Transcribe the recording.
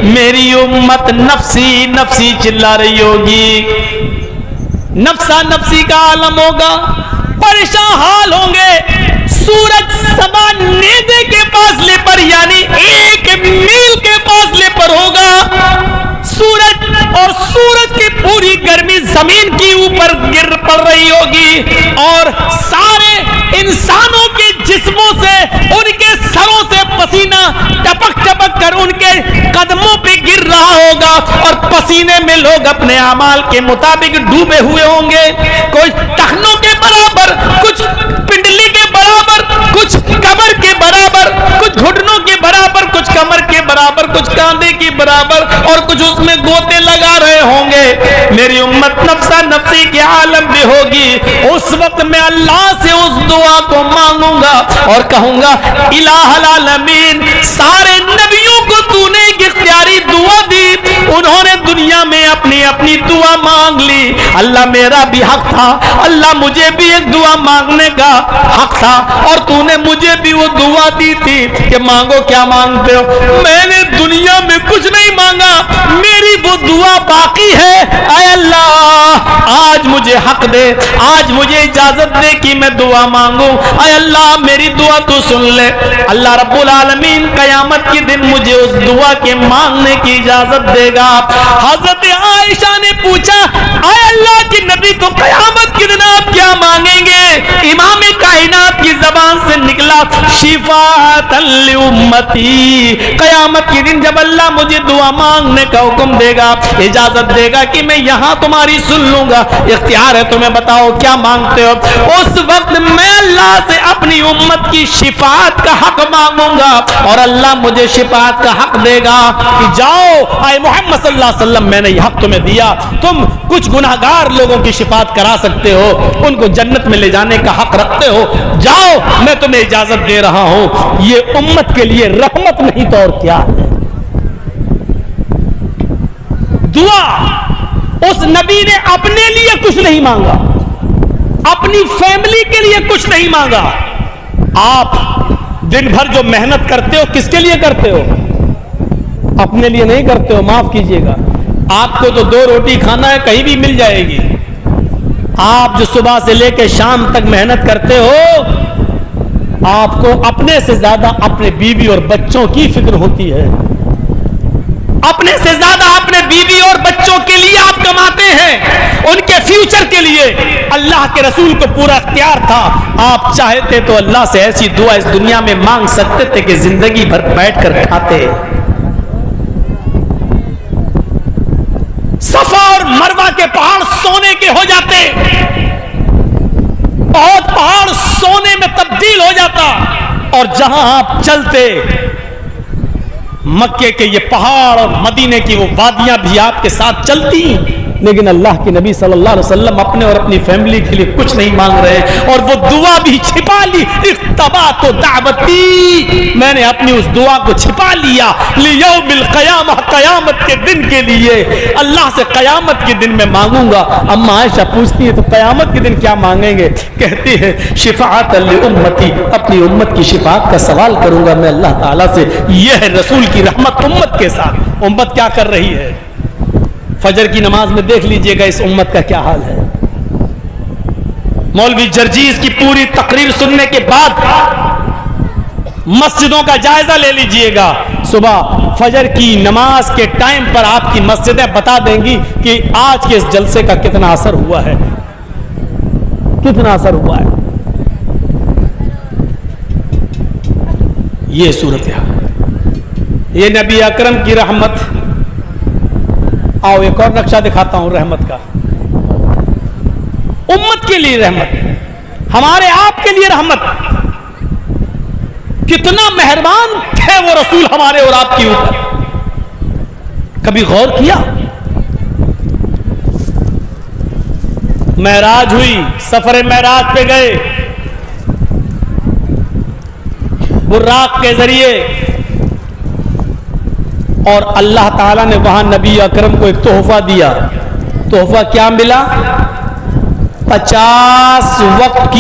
میری امت نفسی نفسی چلا رہی ہوگی، نفسا نفسی کا عالم ہوگا، پریشان حال ہوں گے۔ سورج سبا نیزے کے فاصلے پر یعنی 1 میل کے فاصلے پر ہوگا، سورج اور سورج کی پوری گرمی زمین کے اوپر گر پڑ رہی ہوگی، اور سارے انسانوں کے جسموں سے، ان کے سروں سے پسینہ ٹپک ٹپک کر ان کے قدموں پہ گر رہا ہوگا، اور پسینے میں لوگ اپنے اعمال کے مطابق ڈوبے ہوئے ہوں گے، کچھ ٹخنوں کے برابر، کچھ پنڈلی کے برابر، کچھ کمر کے برابر، کچھ گھٹنوں کے برابر، کچھ کمر کے برابر، کچھ کاندھے کے برابر، اور کچھ اس میں گوتے لگا رہے ہوں گے۔ میری امت نفسا نفسی کے عالم میں ہوگی۔ اس وقت میں اللہ سے اس دعا کو مانگوں گا اور کہوں گا الہ العالمین، سارے نبیوں کو تو نے ایک اختیاری دعا دی، انہوں نے دنیا میں اپنی اپنی دعا مانگ لی، اللہ میرا بھی حق تھا، اللہ مجھے بھی ایک دعا مانگنے کا حق تھا، اور تو نے مجھے بھی وہ دعا دی تھی کہ مانگو کیا مانگتے ہو۔ میں نے دنیا میں کچھ نہیں مانگا، میری وہ دعا باقی ہے، اے اللہ آج مجھے حق دے، آج مجھے اجازت دے کہ میں دعا مانگوں، اے اللہ میری دعا تو سن لے۔ اللہ رب العالمین قیامت کے دن مجھے اس دعا کے مانگنے کی اجازت دے گا۔ حضرت عائشہ نے پوچھا اے اللہ کے نبی تو قیامت کے دن آپ کیا مانگیں گے؟ امام کائنات کی زبان سے نکلا شفاعۃ لامتی، قیامت کے دن جب اللہ مجھے دعا مانگنے کا حکم دے گا، اجازت دے گا کہ میں یہاں تمہاری سن لوں گا، اختیار ہے تمہیں بتاؤ کیا مانگتے ہو، اس وقت میں اللہ سے اپنی امت کی شفاعت کا حق مانگوں گا، اور اللہ مجھے شفاعت کا حق دے گا کہ جاؤ اے محمد صلی اللہ علیہ وسلم میں نے یہ حق تمہیں دیا، تم کچھ گناہگار لوگوں کی شفاعت کرا سکتے ہو، ان کو جنت میں لے جانے کا حق رکھتے ہو، جاؤ میں تمہیں اجازت دے رہا ہوں۔ یہ امت کے لیے رحمت نہیں تو اور کیا ہے۔ دعا اس نبی نے اپنے لیے کچھ نہیں مانگا، اپنی فیملی کے لیے کچھ نہیں مانگا۔ آپ دن بھر جو محنت کرتے ہو کس کے لیے کرتے ہو؟ اپنے لیے نہیں کرتے ہو، معاف کیجئے گا، آپ کو تو 2 روٹی کھانا ہے، کہیں بھی مل جائے گی۔ آپ جو صبح سے لے کے شام تک محنت کرتے ہو، آپ کو اپنے سے زیادہ اپنے بیوی اور بچوں کی فکر ہوتی ہے، اپنے سے زیادہ اپنے بیوی اور بچوں کے لیے آپ کماتے ہیں، ان کے فیوچر کے لیے۔ اللہ کے رسول کو پورا اختیار تھا، آپ چاہتے تو اللہ سے ایسی دعا اس دنیا میں مانگ سکتے تھے کہ زندگی بھر بیٹھ کر کھاتے۔ صفا اور مروہ کے پہاڑ سونے کے ہو جاتے، بہت پہاڑ سونے میں تبدیل ہو جاتا، اور جہاں آپ چلتے مکے کے یہ پہاڑ اور مدینے کی وہ وادیاں بھی آپ کے ساتھ چلتی، لیکن اللہ کے نبی صلی اللہ علیہ وسلم اپنے اور اپنی فیملی کے لیے کچھ نہیں مانگ رہے، اور وہ دعا بھی چھپا لی، اختبات دعوتی، میں نے اپنی اس دعا کو چھپا لیا لیوم القیامہ، قیامت کے دن کے لیے، اللہ سے قیامت کے دن میں مانگوں گا۔ اما عائشہ پوچھتی ہے تو قیامت کے دن کیا مانگیں گے؟ کہتی ہے شفاعت لامتی، اپنی امت کی شفاعت کا سوال کروں گا میں اللہ تعالیٰ سے۔ یہ ہے رسول کی رحمت امت کے ساتھ۔ امت کیا کر رہی ہے؟ فجر کی نماز میں دیکھ لیجئے گا اس امت کا کیا حال ہے۔ مولوی جرجیز کی پوری تقریر سننے کے بعد مسجدوں کا جائزہ لے لیجئے گا، صبح فجر کی نماز کے ٹائم پر آپ کی مسجدیں بتا دیں گی کہ آج کے اس جلسے کا کتنا اثر ہوا ہے، کتنا اثر ہوا ہے۔ یہ صورتحال، یہ نبی اکرم کی رحمت۔ آؤ ایک اور نقشہ دکھاتا ہوں رحمت کا، امت کے لیے رحمت، ہمارے آپ کے لیے رحمت۔ کتنا مہربان تھے وہ رسول ہمارے اور آپ کے اوپر، کبھی غور کیا؟ معراج ہوئی، سفر معراج پہ گئے، براق کے ذریعے، اور اللہ تعالیٰ نے وہاں نبی اکرم کو ایک تحفہ دیا۔ تحفہ کیا ملا؟ 50 وقت کی